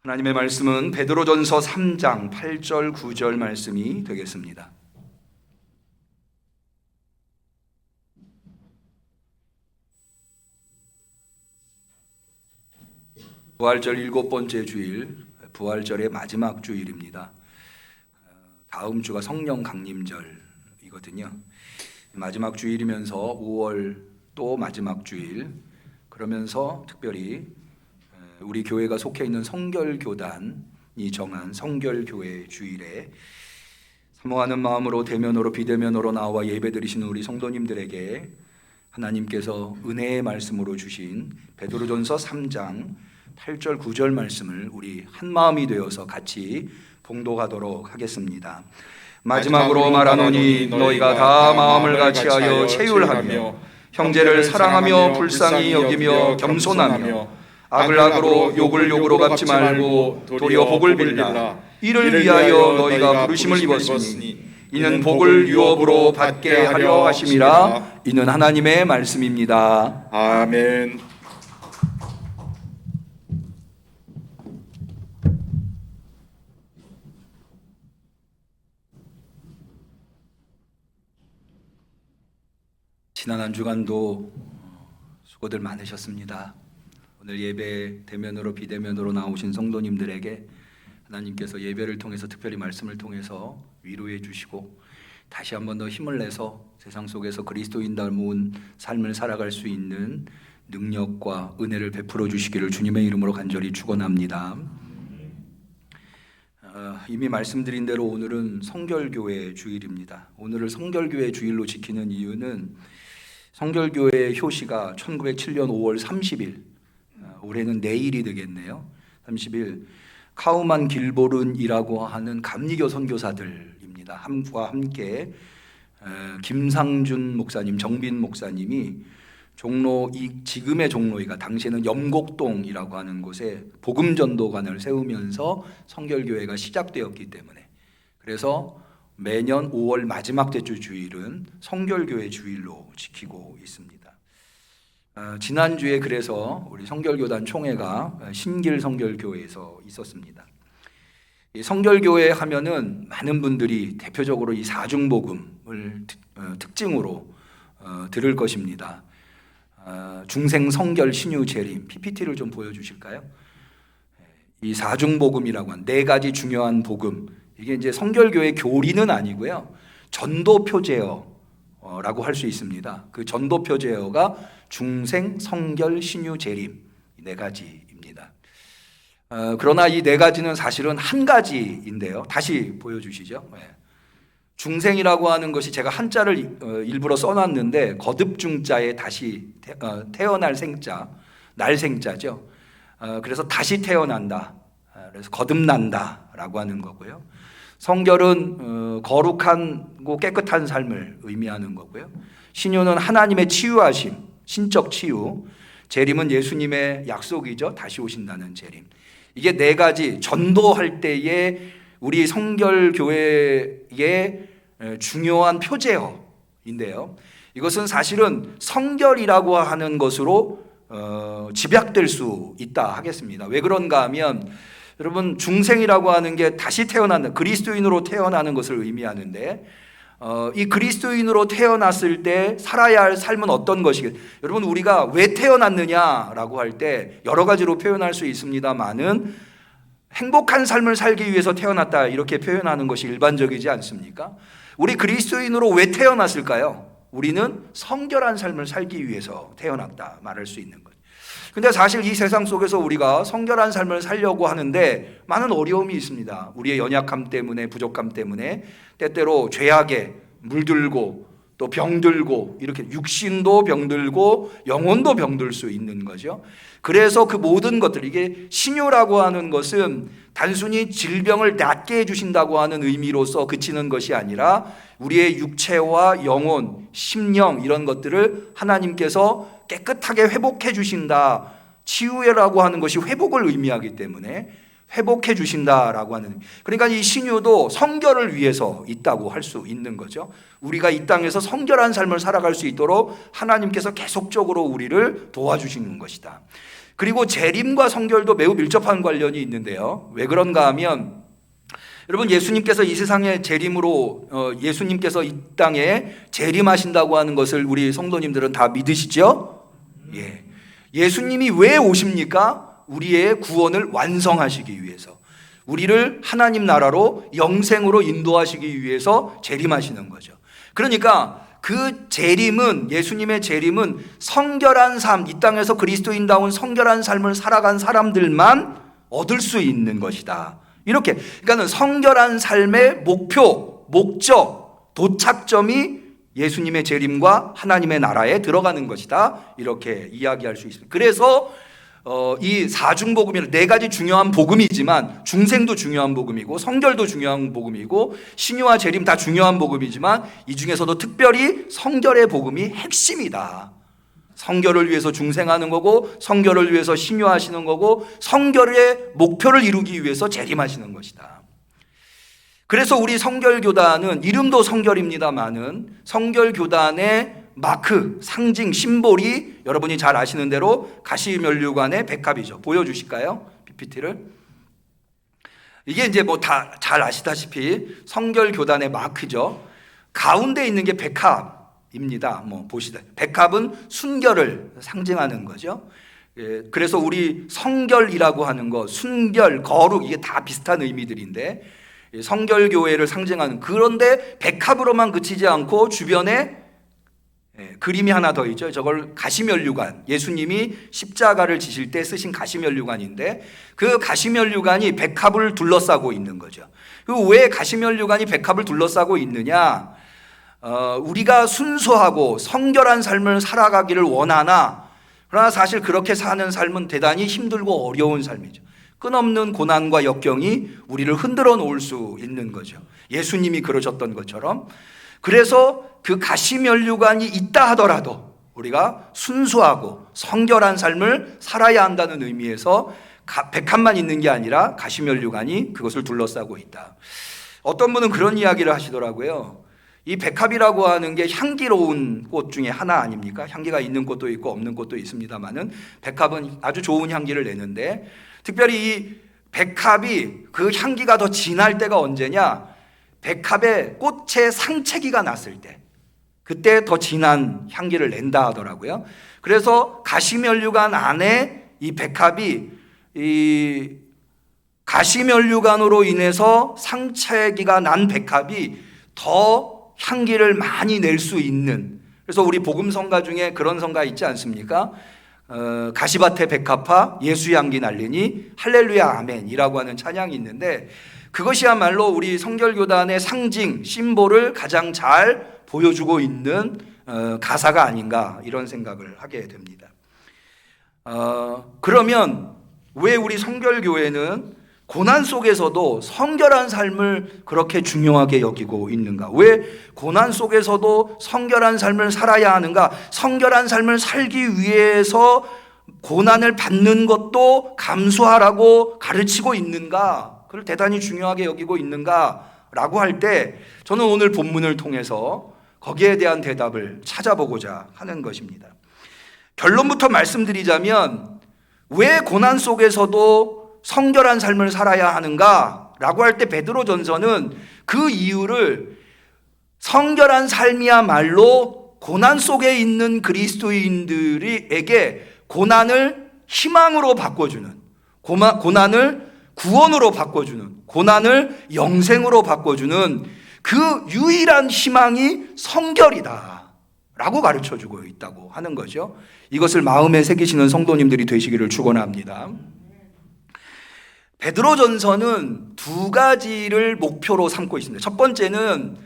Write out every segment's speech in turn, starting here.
하나님의 말씀은 베드로전서 3장 8절 9절 말씀이 되겠습니다. 부활절 7번째 주일, 부활절의 마지막 주일입니다. 다음 주가 성령 강림절이거든요. 마지막 주일이면서 5월 또 마지막 주일, 그러면서 특별히 우리 교회가 속해 있는 성결교단이 정한 성결교회 주일에 사모하는 마음으로 대면으로 비대면으로 나와 예배드리시는 우리 성도님들에게 하나님께서 은혜의 말씀으로 주신 베드로전서 3장 8절 9절 말씀을 우리 한 마음이 되어서 같이 봉독하도록 하겠습니다. 마지막으로 말하노니 너희가 다 마음을 같이하여 체휼하며 형제를 사랑하며 불쌍히 여기며 겸손하며 악을 악으로 욕을 욕으로 갚지 말고 도리어 복을 빌라. 이를 위하여 너희가 부르심을 입었으니 이는 복을 유업으로 받게 하려 하심이라. 이는 하나님의 말씀입니다. 아멘. 지난 한 주간도 수고들 많으셨습니다. 오늘 예배 대면으로 비대면으로 나오신 성도님들에게 하나님께서 예배를 통해서 특별히 말씀을 통해서 위로해 주시고 다시 한 번 더 힘을 내서 세상 속에서 그리스도인다운 삶을 살아갈 수 있는 능력과 은혜를 베풀어 주시기를 주님의 이름으로 간절히 축원합니다. 이미 말씀드린 대로 오늘은 성결교회 주일입니다. 오늘을 성결교회 주일로 지키는 이유는 성결교회의 효시가 1907년 5월 30일, 올해는 내일이 되겠네요. 30일 카우만 길보른이라고 하는 감리교 선교사들입니다. 함과 함께 김상준 목사님, 정빈 목사님이 종로, 지금의 종로이가 당시에는 염곡동이라고 하는 곳에 복음전도관을 세우면서 성결교회가 시작되었기 때문에, 그래서 매년 5월 마지막 대주 주일은 성결교회 주일로 지키고 있습니다. 지난주에 그래서 우리 성결교단 총회가 신길 성결교회에서 있었습니다. 이 성결교회 하면은 많은 분들이 대표적으로 이 사중복음을 특징으로 들을 것입니다. 중생 성결 신유 재림, PPT를 좀 보여주실까요? 이 사중복음이라고 한 네 가지 중요한 복음, 이게 이제 성결교회 교리는 아니고요, 전도표제어라고 할 수 있습니다. 그 전도표제어가 중생, 성결, 신유, 재림, 이 네 가지입니다. 그러나 이 네 가지는 사실은 한 가지인데요. 다시 보여주시죠. 중생이라고 하는 것이 제가 한자를 일부러 써놨는데 거듭중자에 다시 태어날 생자, 날 생자죠. 그래서 다시 태어난다, 그래서 거듭난다라고 하는 거고요. 성결은 거룩하고 깨끗한 삶을 의미하는 거고요. 신유는 하나님의 치유하심, 신적 치유. 재림은 예수님의 약속이죠. 다시 오신다는 재림. 이게 네 가지 전도할 때에 우리 성결교회의 중요한 표제어인데요. 이것은 사실은 성결이라고 하는 것으로 집약될 수 있다 하겠습니다. 왜 그런가 하면, 여러분, 중생이라고 하는 게 다시 태어나는, 그리스도인으로 태어나는 것을 의미하는데, 이 그리스도인으로 태어났을 때 살아야 할 삶은 어떤 것이겠어요? 여러분, 우리가 왜 태어났느냐라고 할 때 여러 가지로 표현할 수 있습니다만은 행복한 삶을 살기 위해서 태어났다, 이렇게 표현하는 것이 일반적이지 않습니까? 우리 그리스도인으로 왜 태어났을까요? 우리는 성결한 삶을 살기 위해서 태어났다 말할 수 있는 거예요. 근데 사실 이 세상 속에서 우리가 성결한 삶을 살려고 하는데 많은 어려움이 있습니다. 우리의 연약함 때문에, 부족함 때문에 때때로 죄악에 물들고 또 병들고, 이렇게 육신도 병들고 영혼도 병들 수 있는 거죠. 그래서 그 모든 것들, 이게 신유라고 하는 것은 단순히 질병을 낫게 해주신다고 하는 의미로서 그치는 것이 아니라 우리의 육체와 영혼, 심령, 이런 것들을 하나님께서 깨끗하게 회복해 주신다. 치유라고 하는 것이 회복을 의미하기 때문에 회복해 주신다라고 하는, 그러니까 이 신유도 성결을 위해서 있다고 할 수 있는 거죠. 우리가 이 땅에서 성결한 삶을 살아갈 수 있도록 하나님께서 계속적으로 우리를 도와주시는 것이다. 그리고 재림과 성결도 매우 밀접한 관련이 있는데요. 왜 그런가 하면 여러분, 예수님께서 이 세상의 재림으로 예수님께서 이 땅에 재림하신다고 하는 것을 우리 성도님들은 다 믿으시죠? 예. 예수님이 왜 오십니까? 우리의 구원을 완성하시기 위해서, 우리를 하나님 나라로 영생으로 인도하시기 위해서 재림하시는 거죠. 그러니까 그 재림은, 예수님의 재림은 성결한 삶, 이 땅에서 그리스도인다운 성결한 삶을 살아간 사람들만 얻을 수 있는 것이다. 이렇게, 그러니까 성결한 삶의 목표, 목적, 도착점이 예수님의 재림과 하나님의 나라에 들어가는 것이다. 이렇게 이야기할 수 있습니다. 그래서 이 사중복음이 네 가지 중요한 복음이지만, 중생도 중요한 복음이고 성결도 중요한 복음이고 신유와 재림 다 중요한 복음이지만, 이 중에서도 특별히 성결의 복음이 핵심이다. 성결을 위해서 중생하는 거고, 성결을 위해서 신유하시는 거고, 성결의 목표를 이루기 위해서 재림하시는 것이다. 그래서 우리 성결교단은 이름도 성결입니다마는 성결교단의 마크, 상징, 심볼이 여러분이 잘 아시는 대로 가시면류관의 백합이죠. 보여주실까요? PPT를. 이게 이제 뭐 다 잘 아시다시피 성결교단의 마크죠. 가운데 있는 게 백합입니다. 뭐 보시다. 백합은 순결을 상징하는 거죠. 예, 그래서 우리 성결이라고 하는 거, 순결, 거룩, 이게 다 비슷한 의미들인데, 성결교회를 상징하는, 그런데 백합으로만 그치지 않고 주변에 그림이 하나 더 있죠. 저걸 가시면류관, 예수님이 십자가를 지실 때 쓰신 가시면류관인데, 그 가시면류관이 백합을 둘러싸고 있는 거죠. 왜 가시면류관이 백합을 둘러싸고 있느냐? 우리가 순수하고 성결한 삶을 살아가기를 원하나, 그러나 사실 그렇게 사는 삶은 대단히 힘들고 어려운 삶이죠. 끝없는 고난과 역경이 우리를 흔들어 놓을 수 있는 거죠. 예수님이 그러셨던 것처럼. 그래서 그 가시면류관이 있다 하더라도 우리가 순수하고 성결한 삶을 살아야 한다는 의미에서 백합만 있는 게 아니라 가시면류관이 그것을 둘러싸고 있다. 어떤 분은 그런 이야기를 하시더라고요. 이 백합이라고 하는 게 향기로운 꽃 중에 하나 아닙니까? 향기가 있는 꽃도 있고 없는 꽃도 있습니다만은 백합은 아주 좋은 향기를 내는데, 특별히 이 백합이 그 향기가 더 진할 때가 언제냐? 백합의 꽃의 상체기가 났을 때, 그때 더 진한 향기를 낸다 하더라고요. 그래서 가시면류관 안에 이 백합이, 이 가시면류관으로 인해서 상체기가 난 백합이 더 향기를 많이 낼 수 있는, 그래서 우리 복음 성가 중에 그런 성가 있지 않습니까? 가시밭에 백합화 예수 향기 날리니 할렐루야 아멘이라고 하는 찬양이 있는데, 그것이야말로 우리 성결교단의 상징, 심볼을 가장 잘 보여주고 있는 가사가 아닌가, 이런 생각을 하게 됩니다. 그러면 왜 우리 성결교회는 고난 속에서도 성결한 삶을 그렇게 중요하게 여기고 있는가? 왜 고난 속에서도 성결한 삶을 살아야 하는가? 성결한 삶을 살기 위해서 고난을 받는 것도 감수하라고 가르치고 있는가? 그걸 대단히 중요하게 여기고 있는가? 라고 할 때 저는 오늘 본문을 통해서 거기에 대한 대답을 찾아보고자 하는 것입니다. 결론부터 말씀드리자면, 왜 고난 속에서도 성결한 삶을 살아야 하는가? 라고 할 때 베드로전서는 그 이유를 성결한 삶이야말로 고난 속에 있는 그리스도인들에게 고난을 희망으로 바꿔주는, 고난을 구원으로 바꿔주는, 고난을 영생으로 바꿔주는 그 유일한 희망이 성결이다 라고 가르쳐주고 있다고 하는 거죠. 이것을 마음에 새기시는 성도님들이 되시기를 축원합니다. 베드로전서는 두 가지를 목표로 삼고 있습니다. 첫 번째는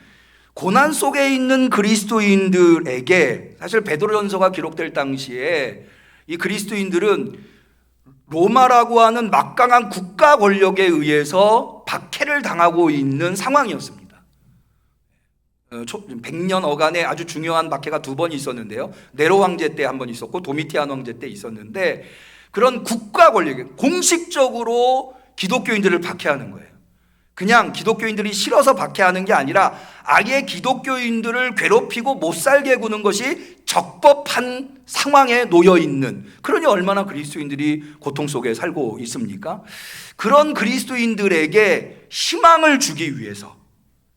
고난 속에 있는 그리스도인들에게, 사실 베드로전서가 기록될 당시에 이 그리스도인들은 로마라고 하는 막강한 국가 권력에 의해서 박해를 당하고 있는 상황이었습니다. 100년 어간에 아주 중요한 박해가 두 번 있었는데요. 네로 황제 때 한 번 있었고 도미티안 황제 때 있었는데, 그런 국가 권력이 공식적으로 기독교인들을 박해하는 거예요. 그냥 기독교인들이 싫어서 박해하는 게 아니라 아예 기독교인들을 괴롭히고 못 살게 구는 것이 적법한 상황에 놓여 있는, 그러니 얼마나 그리스도인들이 고통 속에 살고 있습니까? 그런 그리스도인들에게 희망을 주기 위해서,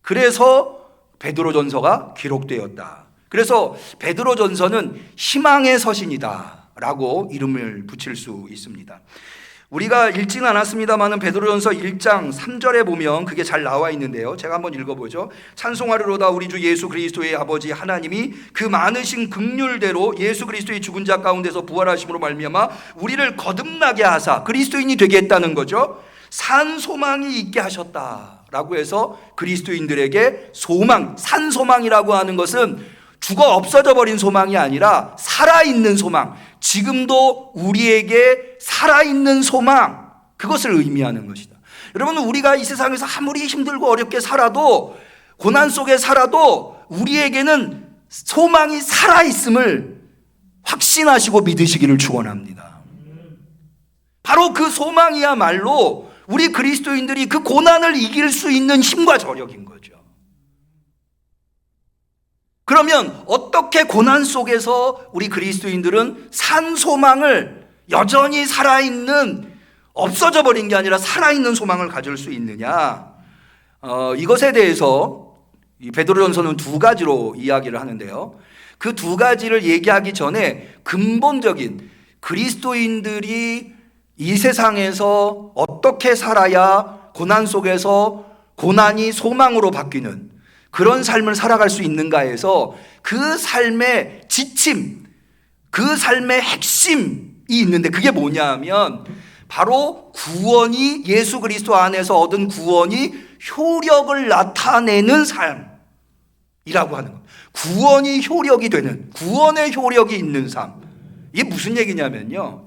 그래서 베드로전서가 기록되었다. 그래서 베드로전서는 희망의 서신이다 라고 이름을 붙일 수 있습니다. 우리가 읽지는 않았습니다만 베드로전서 1장 3절에 보면 그게 잘 나와 있는데요, 제가 한번 읽어보죠. 찬송하리로다 우리 주 예수 그리스도의 아버지 하나님이 그 많으신 긍휼대로 예수 그리스도의 죽은 자 가운데서 부활하심으로 말미암아 우리를 거듭나게 하사, 그리스도인이 되게 했다는 거죠. 산 소망이 있게 하셨다라고 해서 그리스도인들에게 소망, 산 소망이라고 하는 것은 죽어 없어져 버린 소망이 아니라 살아있는 소망, 지금도 우리에게 살아있는 소망, 그것을 의미하는 것이다. 여러분, 우리가 이 세상에서 아무리 힘들고 어렵게 살아도, 고난 속에 살아도 우리에게는 소망이 살아있음을 확신하시고 믿으시기를 축원합니다. 바로 그 소망이야말로 우리 그리스도인들이 그 고난을 이길 수 있는 힘과 저력인 거죠. 그러면 어떻게 고난 속에서 우리 그리스도인들은 산 소망을, 여전히 살아있는, 없어져 버린 게 아니라 살아있는 소망을 가질 수 있느냐? 이것에 대해서 이 베드로전서는 두 가지로 이야기를 하는데요, 그 두 가지를 얘기하기 전에 근본적인 그리스도인들이 이 세상에서 어떻게 살아야 고난 속에서 고난이 소망으로 바뀌는 그런 삶을 살아갈 수 있는가에서 그 삶의 지침, 그 삶의 핵심이 있는데, 그게 뭐냐 하면 바로 구원이, 예수 그리스도 안에서 얻은 구원이 효력을 나타내는 삶이라고 하는 것. 구원이 효력이 되는, 구원의 효력이 있는 삶. 이게 무슨 얘기냐면요,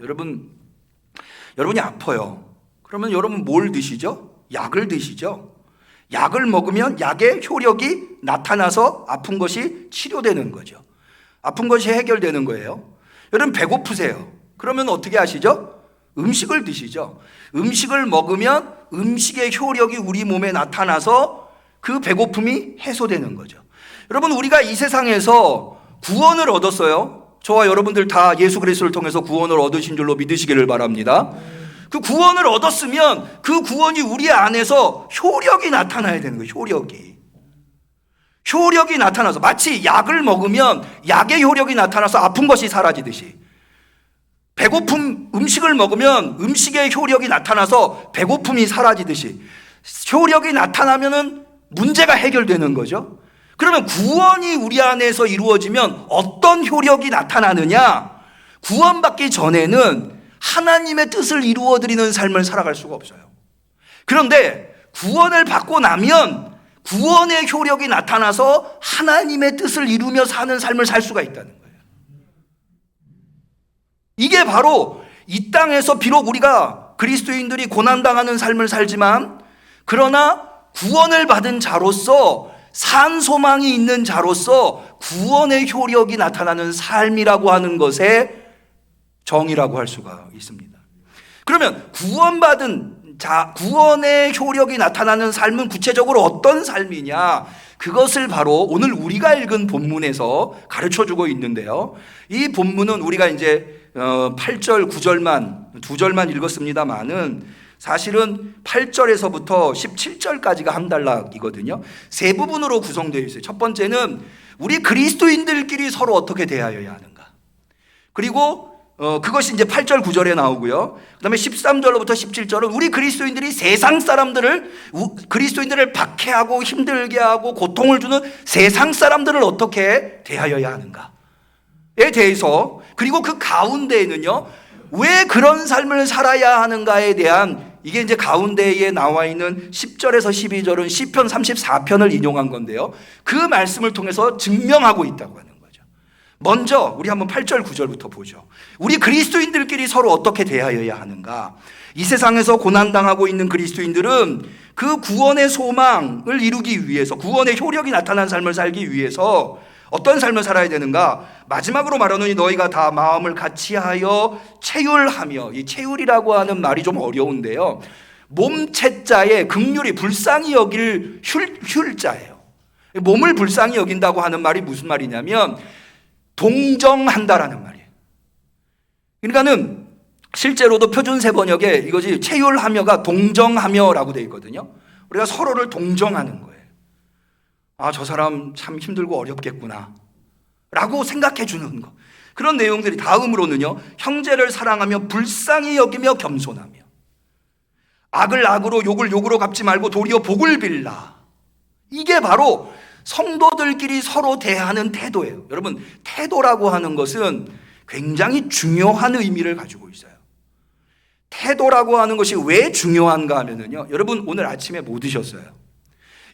여러분이 아파요. 그러면 여러분 뭘 드시죠? 약을 드시죠? 약을 먹으면 약의 효력이 나타나서 아픈 것이 치료되는 거죠. 아픈 것이 해결되는 거예요. 여러분 배고프세요. 그러면 어떻게 하시죠? 음식을 드시죠. 음식을 먹으면 음식의 효력이 우리 몸에 나타나서 그 배고픔이 해소되는 거죠. 여러분, 우리가 이 세상에서 구원을 얻었어요. 저와 여러분들 다 예수 그리스도를 통해서 구원을 얻으신 줄로 믿으시기를 바랍니다. 그 구원을 얻었으면 그 구원이 우리 안에서 효력이 나타나야 되는 거예요. 효력이 나타나서, 마치 약을 먹으면 약의 효력이 나타나서 아픈 것이 사라지듯이, 배고픔, 음식을 먹으면 음식의 효력이 나타나서 배고픔이 사라지듯이 효력이 나타나면은 문제가 해결되는 거죠. 그러면 구원이 우리 안에서 이루어지면 어떤 효력이 나타나느냐? 구원받기 전에는 하나님의 뜻을 이루어드리는 삶을 살아갈 수가 없어요. 그런데 구원을 받고 나면 구원의 효력이 나타나서 하나님의 뜻을 이루며 사는 삶을 살 수가 있다는 거예요. 이게 바로 이 땅에서 비록 우리가 그리스도인들이 고난당하는 삶을 살지만, 그러나 구원을 받은 자로서, 산 소망이 있는 자로서 구원의 효력이 나타나는 삶이라고 하는 것의 정의라고 할 수가 있습니다. 그러면 구원받은 자, 구원의 효력이 나타나는 삶은 구체적으로 어떤 삶이냐? 그것을 바로 오늘 우리가 읽은 본문에서 가르쳐주고 있는데요, 이 본문은 우리가 이제 8절, 9절만, 2절만 읽었습니다만은 사실은 8절에서부터 17절까지가 한 단락이거든요. 세 부분으로 구성되어 있어요. 첫 번째는 우리 그리스도인들끼리 서로 어떻게 대하여야 하는가. 그리고 그것이 이제 8절, 9절에 나오고요. 그 다음에 13절로부터 17절은 우리 그리스도인들이 세상 사람들을, 그리스도인들을 박해하고 힘들게 하고 고통을 주는 세상 사람들을 어떻게 대하여야 하는가에 대해서, 그리고 그 가운데에는요, 왜 그런 삶을 살아야 하는가에 대한, 이게 이제 가운데에 나와 있는 10절에서 12절은 시편 34편을 인용한 건데요, 그 말씀을 통해서 증명하고 있다고 하는 거죠. 먼저 우리 한번 8절 9절부터 보죠. 우리 그리스도인들끼리 서로 어떻게 대하여야 하는가. 이 세상에서 고난당하고 있는 그리스도인들은 그 구원의 소망을 이루기 위해서, 구원의 효력이 나타난 삶을 살기 위해서 어떤 삶을 살아야 되는가. 마지막으로 말하노니 너희가 다 마음을 같이하여 체율하며, 이 체율이라고 하는 말이 좀 어려운데요, 몸체자에 긍휼히 불쌍히 여길 휼자예요. 몸을 불쌍히 여긴다고 하는 말이 무슨 말이냐면 동정한다라는 말이에요. 그러니까는 실제로도 표준세 번역에 이것이 체휼하며가 동정하며라고 되어 있거든요. 우리가 서로를 동정하는 거예요. 아, 저 사람 참 힘들고 어렵겠구나 라고 생각해 주는 거. 그런 내용들이 다음으로는요, 형제를 사랑하며 불쌍히 여기며 겸손하며, 악을 악으로 욕을 욕으로 갚지 말고 도리어 복을 빌라. 이게 바로 성도들끼리 서로 대하는 태도예요. 여러분, 태도라고 하는 것은 굉장히 중요한 의미를 가지고 있어요. 태도라고 하는 것이 왜 중요한가 하면은요, 여러분 오늘 아침에 뭐 드셨어요?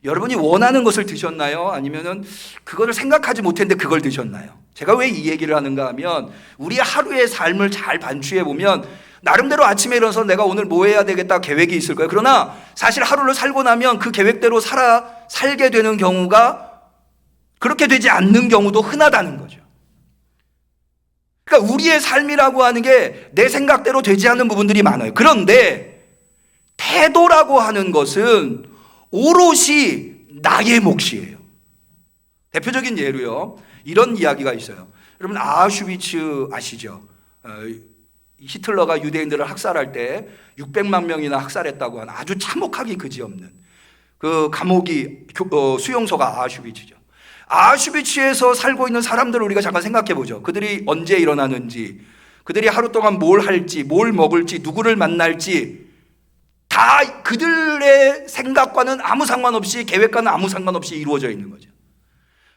여러분이 원하는 것을 드셨나요? 아니면은 그거를 생각하지 못했는데 그걸 드셨나요? 제가 왜 이 얘기를 하는가 하면, 우리 하루의 삶을 잘 반추해 보면 나름대로 아침에 일어나서 내가 오늘 뭐 해야 되겠다 계획이 있을 거예요. 그러나 사실 하루를 살고 나면 그 계획대로 살게 되는 경우가, 그렇게 되지 않는 경우도 흔하다는 거죠. 그러니까 우리의 삶이라고 하는 게 내 생각대로 되지 않는 부분들이 많아요. 그런데 태도라고 하는 것은 오롯이 나의 몫이에요. 대표적인 예로요, 이런 이야기가 있어요. 여러분 아우슈비츠 아시죠? 히틀러가 유대인들을 학살할 때 600만 명이나 학살했다고 하는 아주 참혹하기 그지없는 그 감옥이 수용소가 아우슈비츠죠. 아우슈비츠에서 살고 있는 사람들을 우리가 잠깐 생각해 보죠. 그들이 언제 일어나는지, 그들이 하루 동안 뭘 할지, 뭘 먹을지, 누구를 만날지 다 그들의 생각과는 아무 상관없이, 계획과는 아무 상관없이 이루어져 있는 거죠.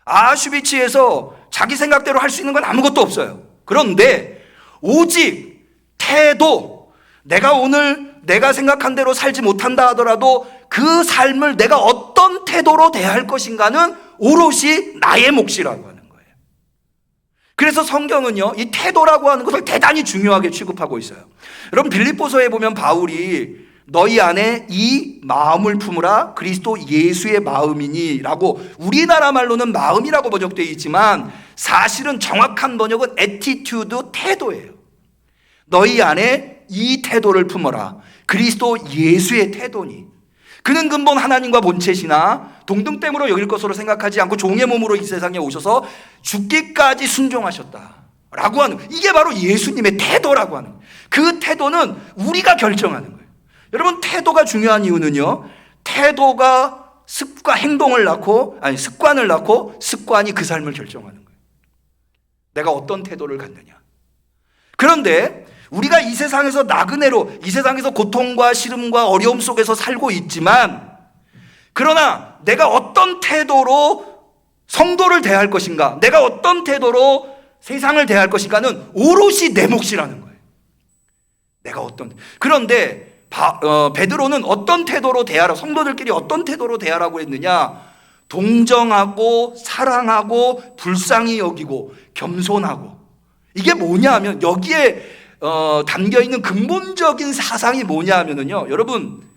아우슈비츠에서 자기 생각대로 할 수 있는 건 아무것도 없어요. 그런데 오직 태도, 내가 오늘 내가 생각한 대로 살지 못한다 하더라도 그 삶을 내가 어떤 태도로 대할 것인가는 오롯이 나의 몫이라고 하는 거예요. 그래서 성경은요, 이 태도라고 하는 것을 대단히 중요하게 취급하고 있어요. 여러분 빌립보서에 보면 바울이 너희 안에 이 마음을 품으라 그리스도 예수의 마음이니 라고, 우리나라 말로는 마음이라고 번역되어 있지만 사실은 정확한 번역은 attitude, 태도예요. 너희 안에 이 태도를 품어라. 그리스도 예수의 태도니. 그는 근본 하나님과 본체시나 동등됨으로 여길 것으로 생각하지 않고 종의 몸으로 이 세상에 오셔서 죽기까지 순종하셨다 라고 하는, 이게 바로 예수님의 태도라고 하는, 그 태도는 우리가 결정하는 거예요. 여러분 태도가 중요한 이유는요, 태도가 행동을 낳고, 아니 습관을 낳고 습관이 그 삶을 결정하는 거예요. 내가 어떤 태도를 갖느냐. 그런데 우리가 이 세상에서 나그네로, 이 세상에서 고통과 시름과 어려움 속에서 살고 있지만, 그러나 내가 어떤 태도로 성도를 대할 것인가, 내가 어떤 태도로 세상을 대할 것인가는 오롯이 내 몫이라는 거예요. 내가 그런데 베드로는 어떤 태도로 대하라, 성도들끼리 어떤 태도로 대하라고 했느냐? 동정하고 사랑하고 불쌍히 여기고 겸손하고. 이게 뭐냐 하면, 여기에 담겨있는 근본적인 사상이 뭐냐 하면은요, 여러분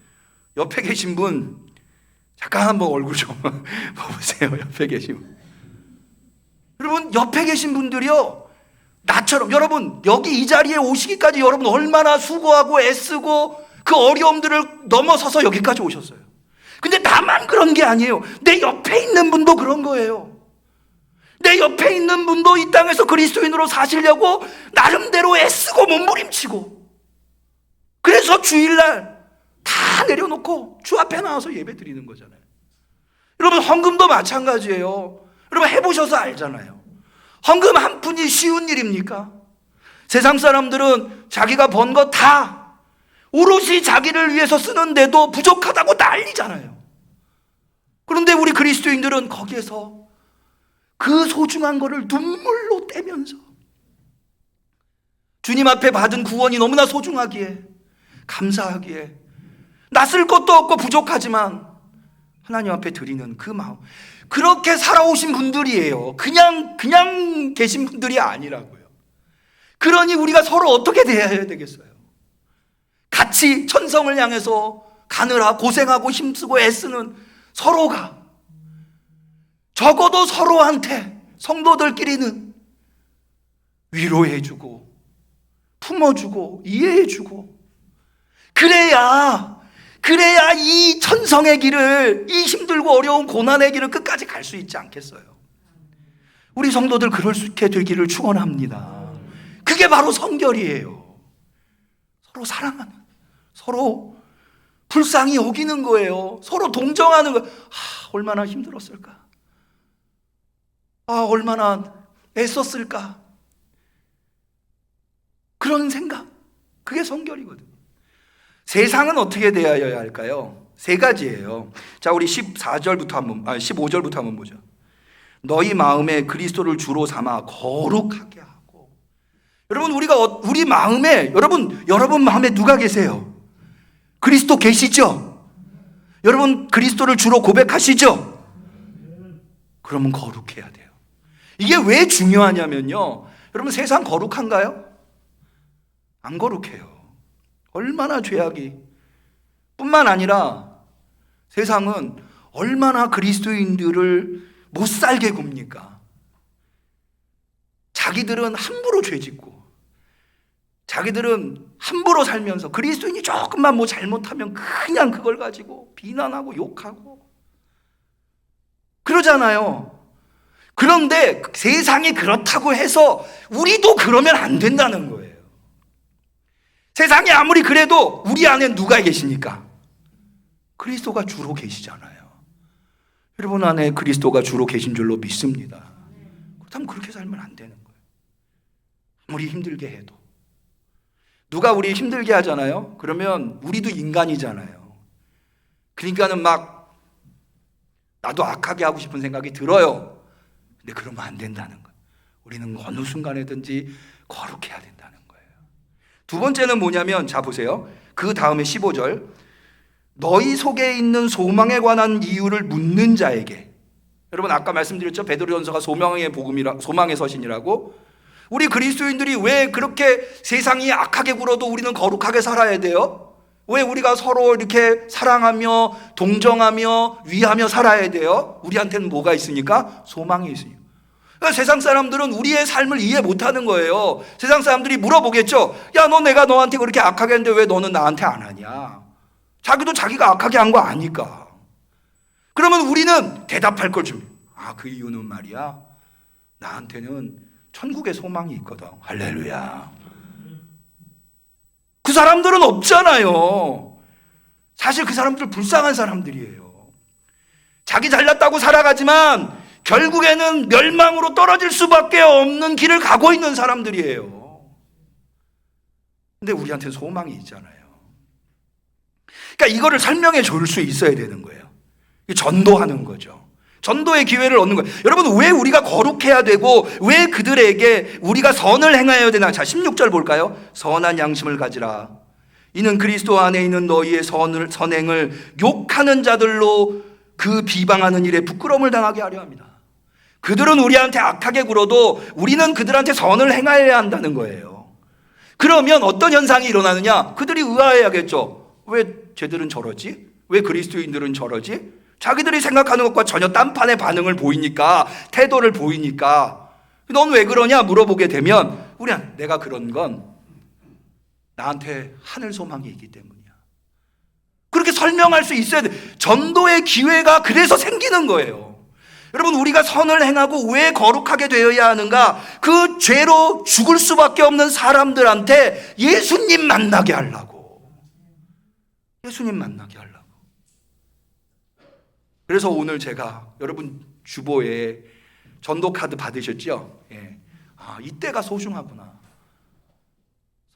옆에 계신 분 잠깐 한번 얼굴 좀 보세요. 옆에 계신 분. 여러분 옆에 계신 분들이요, 나처럼, 여러분 여기 이 자리에 오시기까지 여러분 얼마나 수고하고 애쓰고 그 어려움들을 넘어서서 여기까지 오셨어요. 근데 나만 그런 게 아니에요. 내 옆에 있는 분도 그런 거예요. 내 옆에 있는 분도 이 땅에서 그리스도인으로 사시려고 나름대로 애쓰고 몸부림치고, 그래서 주일날 다 내려놓고 주 앞에 나와서 예배 드리는 거잖아요. 여러분 헌금도 마찬가지예요. 여러분 해보셔서 알잖아요. 헌금 한 푼이 쉬운 일입니까? 세상 사람들은 자기가 번 거 다 오롯이 자기를 위해서 쓰는데도 부족하다고 난리잖아요. 그런데 우리 그리스도인들은 거기에서 그 소중한 거를 눈물로 떼면서, 주님 앞에 받은 구원이 너무나 소중하기에, 감사하기에, 나 쓸 것도 없고 부족하지만 하나님 앞에 드리는 그 마음, 그렇게 살아오신 분들이에요. 그냥 계신 분들이 아니라고요. 그러니 우리가 서로 어떻게 대해야 되겠어요? 같이 천성을 향해서 가느라 고생하고 힘쓰고 애쓰는 서로가, 적어도 서로한테, 성도들끼리는 위로해주고 품어주고 이해해주고, 그래야 그래야 이 천성의 길을, 이 힘들고 어려운 고난의 길을 끝까지 갈 수 있지 않겠어요? 우리 성도들 그럴 수 있게 되기를 축원합니다. 그게 바로 성결이에요. 서로 사랑하는, 서로 불쌍히 여기는 거예요. 서로 동정하는 거예요. 얼마나 힘들었을까? 얼마나 애썼을까? 그런 생각, 그게 성결이거든요. 세상은 어떻게 대하여야 할까요? 세 가지예요. 자, 우리 15절부터 한번 보죠. 너희 마음에 그리스도를 주로 삼아 거룩하게 하고. 여러분, 우리 마음에, 여러분 마음에 누가 계세요? 그리스도 계시죠? 여러분 그리스도를 주로 고백하시죠? 그러면 거룩해야 돼요. 이게 왜 중요하냐면요, 여러분 세상 거룩한가요? 안 거룩해요. 얼마나 죄악이, 뿐만 아니라 세상은 얼마나 그리스도인들을 못 살게 굽니까? 자기들은 함부로 죄짓고, 자기들은 함부로 살면서 그리스도인이 조금만 뭐 잘못하면 그냥 그걸 가지고 비난하고 욕하고 그러잖아요. 그런데 세상이 그렇다고 해서 우리도 그러면 안 된다는 거예요. 세상이 아무리 그래도 우리 안에 누가 계시니까? 그리스도가 주로 계시잖아요. 여러분 안에 그리스도가 주로 계신 줄로 믿습니다. 그렇다면 그렇게 살면 안 되는 거예요. 아무리 힘들게 해도. 누가 우리 힘들게 하잖아요. 그러면 우리도 인간이잖아요. 그러니까는 막 나도 악하게 하고 싶은 생각이 들어요. 근데 그러면 안 된다는 거예요. 우리는 어느 순간에든지 거룩해야 된다는 거예요. 두 번째는 뭐냐면, 자 보세요. 그 다음에 15절. 너희 속에 있는 소망에 관한 이유를 묻는 자에게. 여러분 아까 말씀드렸죠. 베드로전서가 소망의 복음이라, 소망의 서신이라고. 우리 그리스도인들이 왜 그렇게 세상이 악하게 굴어도 우리는 거룩하게 살아야 돼요? 왜 우리가 서로 이렇게 사랑하며 동정하며 위하며 살아야 돼요? 우리한테는 뭐가 있으니까? 소망이 있으니까. 그러니까 세상 사람들은 우리의 삶을 이해 못하는 거예요. 세상 사람들이 물어보겠죠. 야, 내가 너한테 그렇게 악하게 했는데 왜 너는 나한테 안 하냐? 자기도 자기가 악하게 한 거 아니까. 그러면 우리는 대답할 걸 준비. 그 이유는 말이야, 나한테는 천국의 소망이 있거든. 할렐루야. 그 사람들은 없잖아요. 사실 그 사람들 불쌍한 사람들이에요. 자기 잘났다고 살아가지만 결국에는 멸망으로 떨어질 수밖에 없는 길을 가고 있는 사람들이에요. 근데 우리한테는 소망이 있잖아요. 그러니까 이거를 설명해 줄 수 있어야 되는 거예요. 전도하는 거죠. 전도의 기회를 얻는 거예요. 여러분 왜 우리가 거룩해야 되고 왜 그들에게 우리가 선을 행하여야 되나? 자 16절 볼까요? 선한 양심을 가지라. 이는 그리스도 안에 있는 너희의 선행을 욕하는 자들로 그 비방하는 일에 부끄러움을 당하게 하려 합니다. 그들은 우리한테 악하게 굴어도 우리는 그들한테 선을 행하여야 한다는 거예요. 그러면 어떤 현상이 일어나느냐? 그들이 의아해야겠죠. 왜 쟤들은 저러지? 왜 그리스도인들은 저러지? 자기들이 생각하는 것과 전혀 딴판의 반응을 보이니까, 태도를 보이니까 넌 왜 그러냐 물어보게 되면 내가 그런 건 나한테 하늘 소망이 있기 때문이야. 그렇게 설명할 수 있어야 돼. 전도의 기회가 그래서 생기는 거예요. 여러분 우리가 선을 행하고 왜 거룩하게 되어야 하는가? 그 죄로 죽을 수밖에 없는 사람들한테 예수님 만나게 하려고. 예수님 만나게 하려고. 그래서 오늘 제가 여러분 주보에 전도 카드 받으셨죠? 예. 이때가 소중하구나.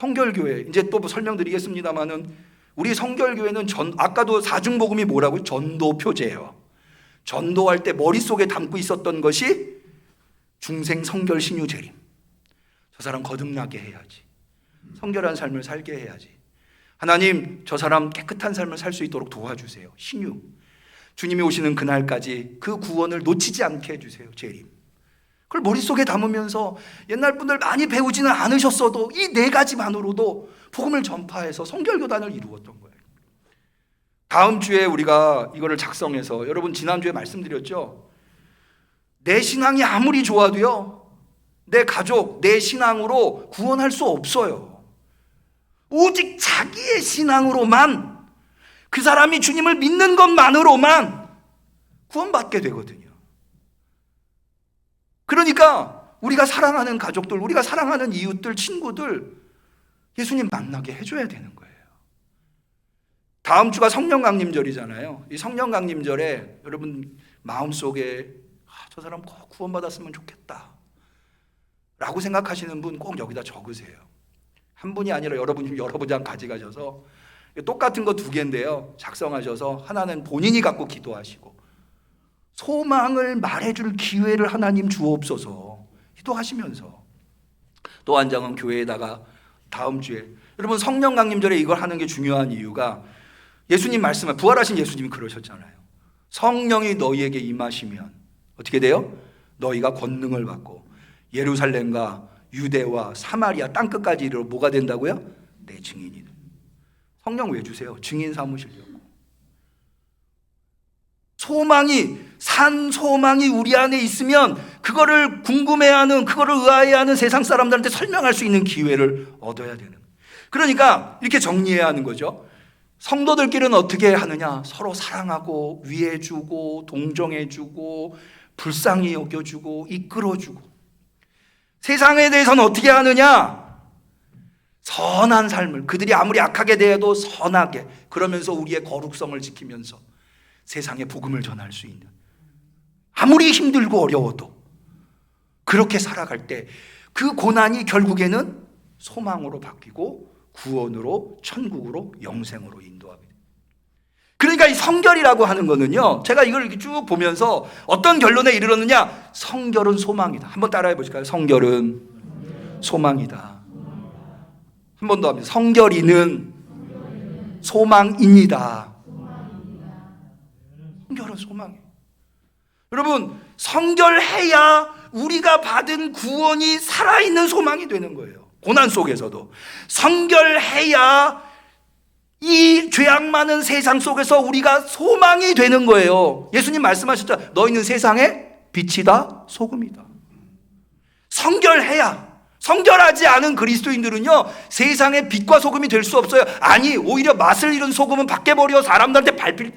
성결교회 이제 또 설명드리겠습니다만은 우리 성결교회는 아까도 사중복음이 뭐라고요? 전도 표제예요. 전도할 때 머릿속에 담고 있었던 것이 중생 성결 신유 재림. 저 사람 거듭나게 해야지. 성결한 삶을 살게 해야지. 하나님 저 사람 깨끗한 삶을 살 수 있도록 도와주세요. 신유. 주님이 오시는 그날까지 그 구원을 놓치지 않게 해주세요. 재림. 그걸 머릿속에 담으면서 옛날 분들 많이 배우지는 않으셨어도 이 네 가지만으로도 복음을 전파해서 성결교단을 이루었던 거예요. 다음 주에 우리가 이거를 작성해서, 여러분 지난주에 말씀드렸죠. 내 신앙이 아무리 좋아도요, 내 가족, 내 신앙으로 구원할 수 없어요. 오직 자기의 신앙으로만, 그 사람이 주님을 믿는 것만으로만 구원받게 되거든요. 그러니까 우리가 사랑하는 가족들, 우리가 사랑하는 이웃들, 친구들 예수님 만나게 해줘야 되는 거예요. 다음 주가 성령강림절이잖아요. 이 성령강림절에 여러분 마음속에 저 사람 꼭 구원받았으면 좋겠다 라고 생각하시는 분 꼭 여기다 적으세요. 한 분이 아니라 여러 장 가져가셔서 똑같은 거 2개인데요. 작성하셔서 하나는 본인이 갖고 기도하시고 소망을 말해줄 기회를 하나님 주옵소서 기도하시면서 또 한 장은 교회에다가 다음 주에 여러분 성령 강림절에 이걸 하는 게 중요한 이유가 예수님 말씀을 부활하신 예수님이 그러셨잖아요. 성령이 너희에게 임하시면 어떻게 돼요? 너희가 권능을 받고 예루살렘과 유대와 사마리아 땅끝까지 이르러 뭐가 된다고요? 내 증인이. 성령 왜 주세요? 증인 삼으시려고. 산 소망이 우리 안에 있으면 그거를 궁금해하는, 그거를 의아해하는 세상 사람들한테 설명할 수 있는 기회를 얻어야 되는. 그러니까 이렇게 정리해야 하는 거죠. 성도들끼리는 어떻게 하느냐? 서로 사랑하고 위해주고 동정해주고 불쌍히 여겨주고 이끌어주고. 세상에 대해서는 어떻게 하느냐? 선한 삶을, 그들이 아무리 악하게 대해도 선하게, 그러면서 우리의 거룩성을 지키면서 세상에 복음을 전할 수 있는, 아무리 힘들고 어려워도 그렇게 살아갈 때 그 고난이 결국에는 소망으로 바뀌고 구원으로, 천국으로, 영생으로 인도하게 돼요. 그러니까 이 성결이라고 하는 거는요, 제가 이걸 이렇게 쭉 보면서 어떤 결론에 이르렀느냐? 성결은 소망이다. 한번 따라해 보실까요? 성결은 소망이다. 한 번 더 합니다. 성결이는 소망입니다. 성결은 소망이에요. 여러분, 성결해야 우리가 받은 구원이 살아있는 소망이 되는 거예요. 고난 속에서도 성결해야 이 죄악 많은 세상 속에서 우리가 소망이 되는 거예요. 예수님 말씀하셨죠. 너희는 세상의 빛이다, 소금이다. 성결해야. 성결하지 않은 그리스도인들은요, 세상의 빛과 소금이 될 수 없어요. 아니, 오히려 맛을 잃은 소금은 밖에 버려 사람들한테 밟힐.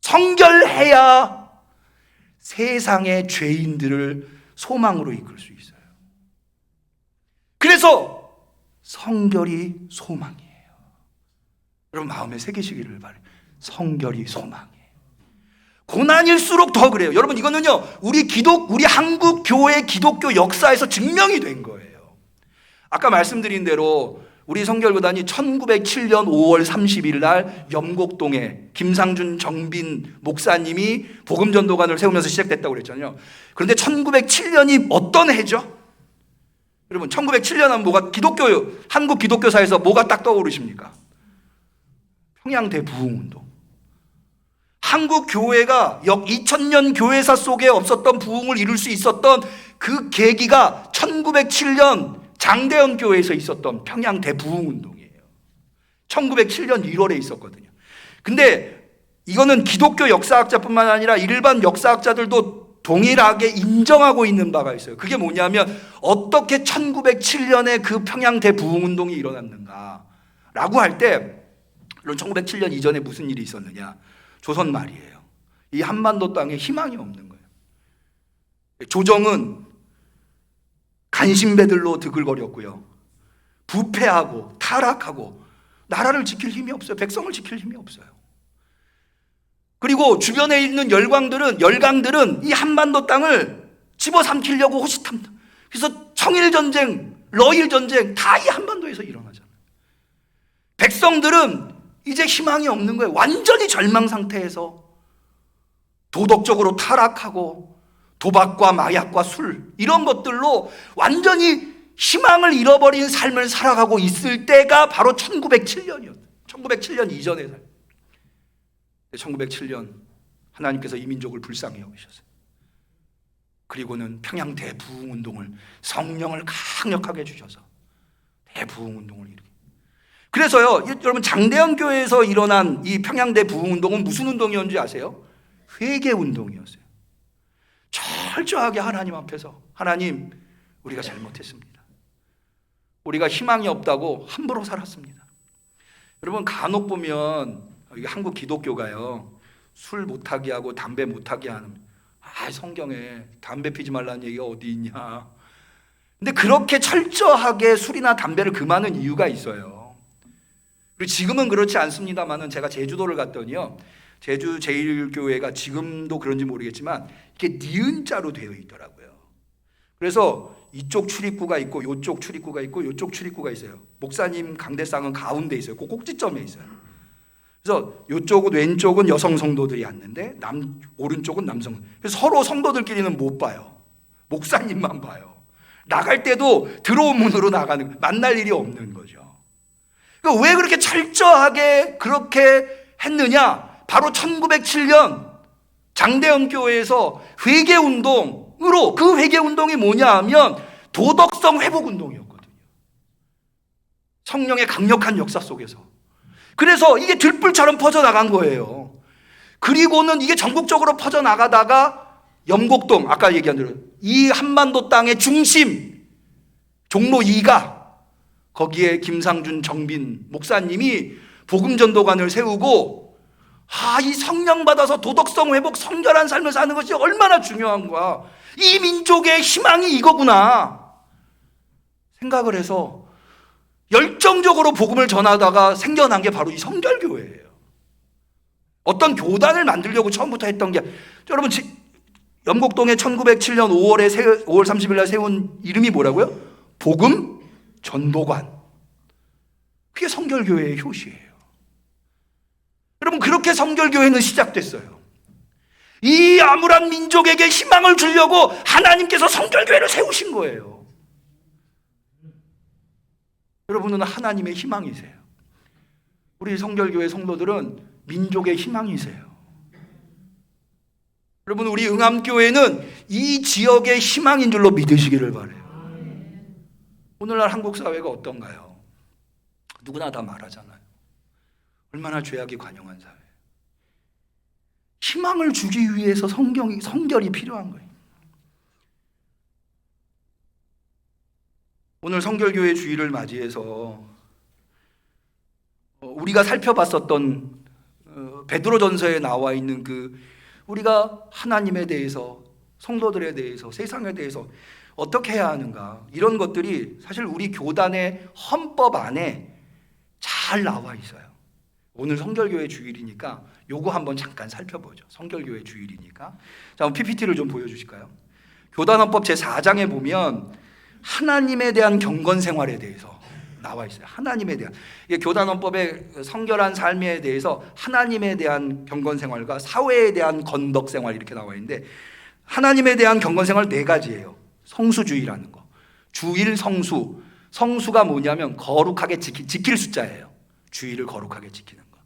성결해야 세상의 죄인들을 소망으로 이끌 수 있어요. 그래서 성결이 소망이에요. 여러분 마음에 새기시기를 바라요. 성결이 소망이에요. 고난일수록 더 그래요. 여러분 이거는요, 우리 한국 교회 기독교 역사에서 증명이 된 거예요. 아까 말씀드린 대로 우리 성결교단이 1907년 5월 30일 날 염곡동에 김상준 정빈 목사님이 복음전도관을 세우면서 시작됐다고 그랬잖아요. 그런데 1907년이 어떤 해죠? 여러분 1907년 하면 뭐가 한국 기독교사에서 뭐가 딱 떠오르십니까? 평양대부흥운동. 한국 교회가 2000년 교회사 속에 없었던 부흥을 이룰 수 있었던 그 계기가 1907년 장대현 교회에서 있었던 평양 대부흥운동이에요. 1907년 1월에 있었거든요. 근데 이거는 기독교 역사학자뿐만 아니라 일반 역사학자들도 동일하게 인정하고 있는 바가 있어요. 그게 뭐냐면 어떻게 1907년에 그 평양 대부흥운동이 일어났는가 라고 할 때, 물론 1907년 이전에 무슨 일이 있었느냐? 조선 말이에요. 이 한반도 땅에 희망이 없는 거예요. 조정은 간신배들로 드글거렸고요. 부패하고 타락하고 나라를 지킬 힘이 없어요. 백성을 지킬 힘이 없어요. 그리고 주변에 있는 열강들은 이 한반도 땅을 집어삼키려고 호시탐탐. 그래서 청일전쟁, 러일전쟁 다 이 한반도에서 일어나잖아요. 백성들은 이제 희망이 없는 거예요. 완전히 절망 상태에서 도덕적으로 타락하고 도박과 마약과 술 이런 것들로 완전히 희망을 잃어버린 삶을 살아가고 있을 때가 바로 1907년이었어요. 1907년 이전의 삶. 1907년 하나님께서 이 민족을 불쌍히 여기셨어요. 그리고는 평양 대부흥운동을, 성령을 강력하게 주셔서 대부흥운동을 일으키고. 그래서요, 여러분 장대현 교회에서 일어난 이 평양 대부흥운동은 무슨 운동이었는지 아세요? 회개운동이었어요. 철저하게 하나님 앞에서, 하나님 우리가 잘못했습니다. 우리가 희망이 없다고 함부로 살았습니다. 여러분 간혹 보면 이게 한국 기독교가요, 술 못하게 하고 담배 못하게 하는, 성경에 담배 피지 말라는 얘기가 어디 있냐. 근데 그렇게 철저하게 술이나 담배를 금하는 이유가 있어요. 그리고 지금은 그렇지 않습니다만은 제가 제주도를 갔더니요, 제주 제일교회가 지금도 그런지 모르겠지만 이게 니은자로 되어 있더라고요. 그래서 이쪽 출입구가 있고 이쪽 출입구가 있고 이쪽 출입구가 있어요. 목사님 강대상은 가운데 있어요. 그 꼭지점에 있어요. 그래서 이쪽은 왼쪽은 여성 성도들이 앉는데 오른쪽은 남성. 그래서 서로 성도들끼리는 못 봐요. 목사님만 봐요. 나갈 때도 들어온 문으로 나가는, 만날 일이 없는 거죠. 그러니까 왜 그렇게 철저하게 그렇게 했느냐? 바로 1907년 장대현 교회에서 회개운동으로, 그 회개운동이 뭐냐 하면 도덕성 회복운동이었거든요. 성령의 강력한 역사 속에서. 그래서 이게 들불처럼 퍼져나간 거예요. 그리고는 이게 전국적으로 퍼져나가다가 영곡동, 아까 얘기한 대로 이 한반도 땅의 중심 종로 2가, 거기에 김상준 정빈 목사님이 복음전도관을 세우고, 이 성령 받아서 도덕성 회복, 성결한 삶을 사는 것이 얼마나 중요한가, 이 민족의 희망이 이거구나 생각을 해서 열정적으로 복음을 전하다가 생겨난 게 바로 이 성결교회예요. 어떤 교단을 만들려고 처음부터 했던 게, 여러분 영곡동에 1907년 5월 30일 날 세운 이름이 뭐라고요? 복음 전도관. 그게 성결교회의 효시예요. 여러분, 그렇게 성결교회는 시작됐어요. 이 암울한 민족에게 희망을 주려고 하나님께서 성결교회를 세우신 거예요. 여러분은 하나님의 희망이세요. 우리 성결교회 성도들은 민족의 희망이세요. 여러분, 우리 응암교회는 이 지역의 희망인 줄로 믿으시기를 바라요. 오늘날 한국 사회가 어떤가요? 누구나 다 말하잖아요. 얼마나 죄악이 관영한 사회. 희망을 주기 위해서 성결이 필요한 거예요. 오늘 성결교회 주일을 맞이해서 우리가 살펴봤었던 베드로전서에 나와 있는 우리가 하나님에 대해서, 성도들에 대해서, 세상에 대해서 어떻게 해야 하는가, 이런 것들이 사실 우리 교단의 헌법 안에 잘 나와 있어요. 오늘 성결교회 주일이니까 요거 한번 잠깐 살펴보죠. 성결교회 주일이니까. 자, PPT를 좀 보여주실까요? 교단헌법 제4장에 보면 하나님에 대한 경건 생활에 대해서 나와 있어요. 하나님에 대한, 이게 교단헌법의 성결한 삶에 대해서 하나님에 대한 경건 생활과 사회에 대한 건덕 생활, 이렇게 나와 있는데, 하나님에 대한 경건 생활 4가지예요. 성수주의라는 거. 주일 성수. 성수가 뭐냐면 거룩하게 지킬 숫자예요. 주일을 거룩하게 지키는 거.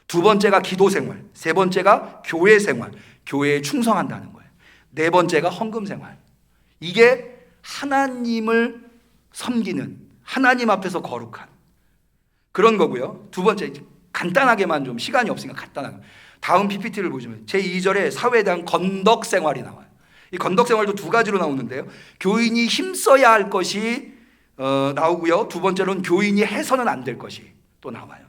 2번째가 기도 생활. 3번째가 교회 생활. 교회에 충성한다는 거예요. 4번째가 헌금 생활. 이게 하나님을 섬기는, 하나님 앞에서 거룩한 그런 거고요. 2번째, 간단하게만, 좀 시간이 없으니까 간단하게, 다음 PPT를 보시면 제2절에 사회에 대한 건덕 생활이 나와요. 이 건덕 생활도 2가지로 나오는데요. 교인이 힘써야 할 것이 나오고요. 2번째로는 교인이 해서는 안 될 것이 또 나와요.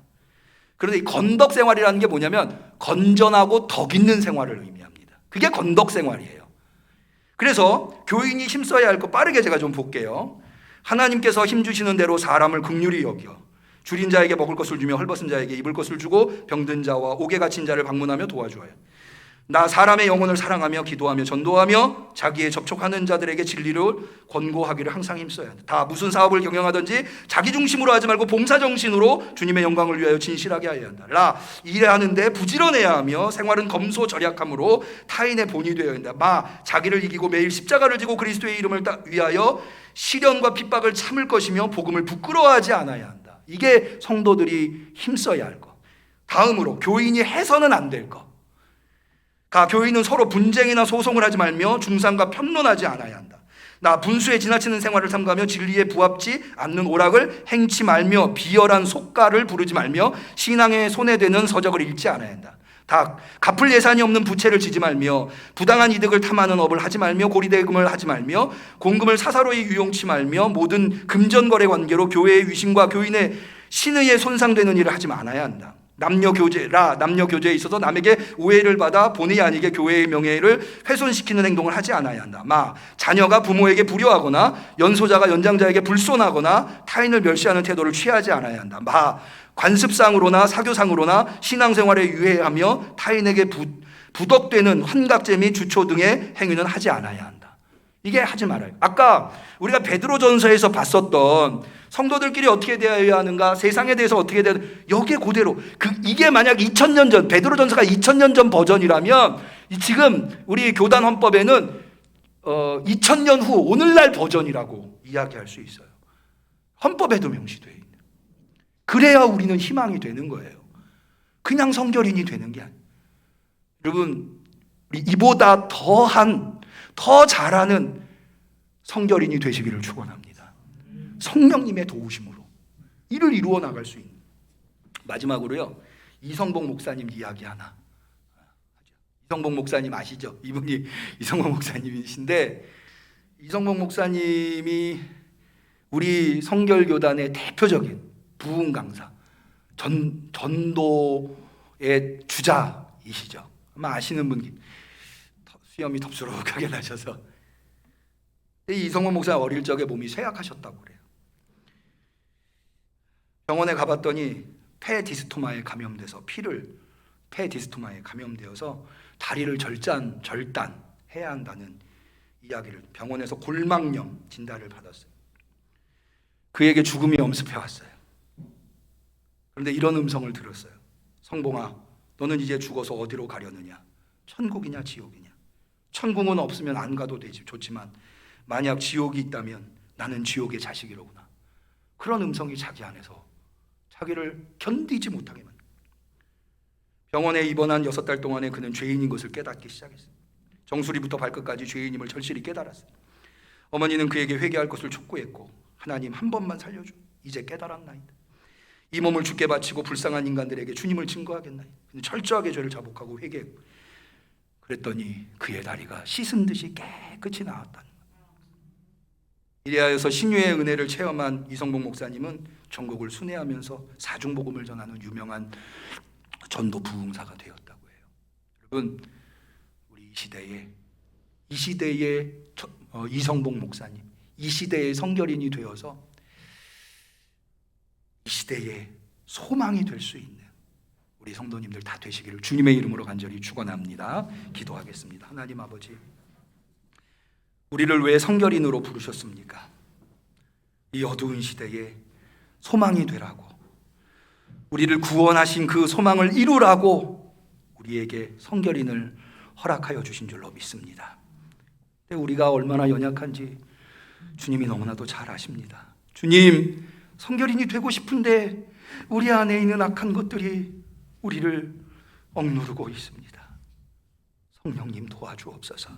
그런데 이 건덕 생활이라는 게 뭐냐면 건전하고 덕 있는 생활을 의미합니다. 그게 건덕 생활이에요. 그래서 교인이 힘써야 할 것, 빠르게 제가 좀 볼게요. 하나님께서 힘주시는 대로 사람을 긍휼히 여겨 줄인 자에게 먹을 것을 주며 헐벗은 자에게 입을 것을 주고 병든 자와 옥에 갇힌 자를 방문하며 도와주어요. 나 사람의 영혼을 사랑하며 기도하며 전도하며 자기의 접촉하는 자들에게 진리를 권고하기를 항상 힘써야 한다. 다 무슨 사업을 경영하든지 자기 중심으로 하지 말고 봉사 정신으로 주님의 영광을 위하여 진실하게 하여야 한다. 라, 일하는데 부지런해야 하며 생활은 검소 절약함으로 타인의 본이 되어야 한다. 마, 자기를 이기고 매일 십자가를 지고 그리스도의 이름을 위하여 시련과 핍박을 참을 것이며 복음을 부끄러워하지 않아야 한다. 이게 성도들이 힘써야 할 것. 다음으로 교인이 해서는 안 될 것. 교인은 서로 분쟁이나 소송을 하지 말며 중상과 편론하지 않아야 한다. 나 분수에 지나치는 생활을 삼가며 진리에 부합지 않는 오락을 행치 말며 비열한 속가를 부르지 말며 신앙의 손해되는 서적을 읽지 않아야 한다. 다 갚을 예산이 없는 부채를 지지 말며 부당한 이득을 탐하는 업을 하지 말며 고리대금을 하지 말며 공금을 사사로이 유용치 말며 모든 금전거래 관계로 교회의 위신과 교인의 신의에 손상되는 일을 하지 않아야 한다. 남녀 교제에 있어서 남에게 오해를 받아 본의 아니게 교회의 명예를 훼손시키는 행동을 하지 않아야 한다. 자녀가 부모에게 불효하거나 연소자가 연장자에게 불손하거나 타인을 멸시하는 태도를 취하지 않아야 한다. 관습상으로나 사교상으로나 신앙생활에 유해하며 타인에게 부덕되는 환각제 및 주초 등의 행위는 하지 않아야 한다. 이게 하지 말아요. 아까 우리가 베드로전서에서 봤었던 성도들끼리 어떻게 대해야 하는가, 세상에 대해서 어떻게 대해야 하는가, 여기에 그대로 이게 만약 2000년 전, 베드로전서가 2000년 전 버전이라면 지금 우리 교단 헌법에는 2000년 후 오늘날 버전이라고 이야기할 수 있어요. 헌법에도 명시되어 있는. 그래야 우리는 희망이 되는 거예요. 그냥 성결인이 되는 게 아니에요. 여러분, 우리 이보다 더 잘하는 성결인이 되시기를 축원합니다. 성령님의 도우심으로 이를 이루어 나갈 수 있는. 마지막으로요, 이성복 목사님 이야기 하나. 이성복 목사님 아시죠? 이분이 이성복 목사님이신데, 이성복 목사님이 우리 성결교단의 대표적인 부흥 강사, 전도의 주자이시죠. 아마 아시는 분, 수염이 덥수룩하게 나셔서. 이성복 목사 어릴 적에 몸이 쇠약하셨다고 그래요. 병원에 가봤더니 폐디스토마에 감염돼서 폐디스토마에 감염되어서 다리를 절단해야 한다는 이야기를, 병원에서 골막염 진단을 받았어요. 그에게 죽음이 엄습해 왔어요. 그런데 이런 음성을 들었어요. 성봉아, 너는 이제 죽어서 어디로 가려느냐? 천국이냐 지옥이냐? 천국은 없으면 안 가도 되지, 좋지만 만약 지옥이 있다면 나는 지옥의 자식이로구나. 그런 음성이 자기 안에서 자기를 견디지 못하게 만든. 병원에 입원한 6달 동안에 그는 죄인인 것을 깨닫기 시작했어요. 정수리부터 발끝까지 죄인임을 절실히 깨달았어요. 어머니는 그에게 회개할 것을 촉구했고, 하나님 한 번만 살려줘, 이제 깨달았나이다. 이 몸을 주께 바치고 불쌍한 인간들에게 주님을 증거하겠나이다. 그는 철저하게 죄를 자복하고 회개했고, 그랬더니 그의 다리가 씻은 듯이 깨끗이 나았다는 거예요. 이래하여서 신유의 은혜를 체험한 이성복 목사님은 전국을 순회하면서 사중복음을 전하는 유명한 전도 부흥사가 되었다고 해요. 여러분, 우리 이 시대의 이성복 목사님, 이 시대의 성결인이 되어서 이 시대의 소망이 될 수 있는 우리 성도님들 다 되시기를 주님의 이름으로 간절히 축원합니다. 기도하겠습니다. 하나님 아버지, 우리를 왜 성결인으로 부르셨습니까? 이 어두운 시대에 소망이 되라고, 우리를 구원하신 그 소망을 이루라고 우리에게 성결인을 허락하여 주신 줄로 믿습니다. 근데 우리가 얼마나 연약한지 주님이 너무나도 잘 아십니다. 주님, 성결인이 되고 싶은데 우리 안에 있는 악한 것들이 우리를 억누르고 있습니다. 성령님 도와주옵소서.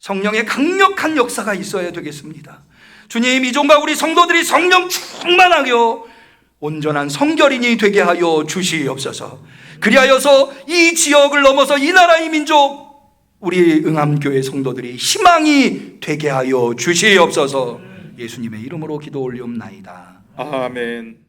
성령의 강력한 역사가 있어야 되겠습니다. 주님, 이 종과 우리 성도들이 성령 충만하여 온전한 성결인이 되게 하여 주시옵소서. 그리하여서 이 지역을 넘어서 이 나라의 민족, 우리 응암교회 성도들이 희망이 되게 하여 주시옵소서. 예수님의 이름으로 기도 올리옵나이다. 아멘.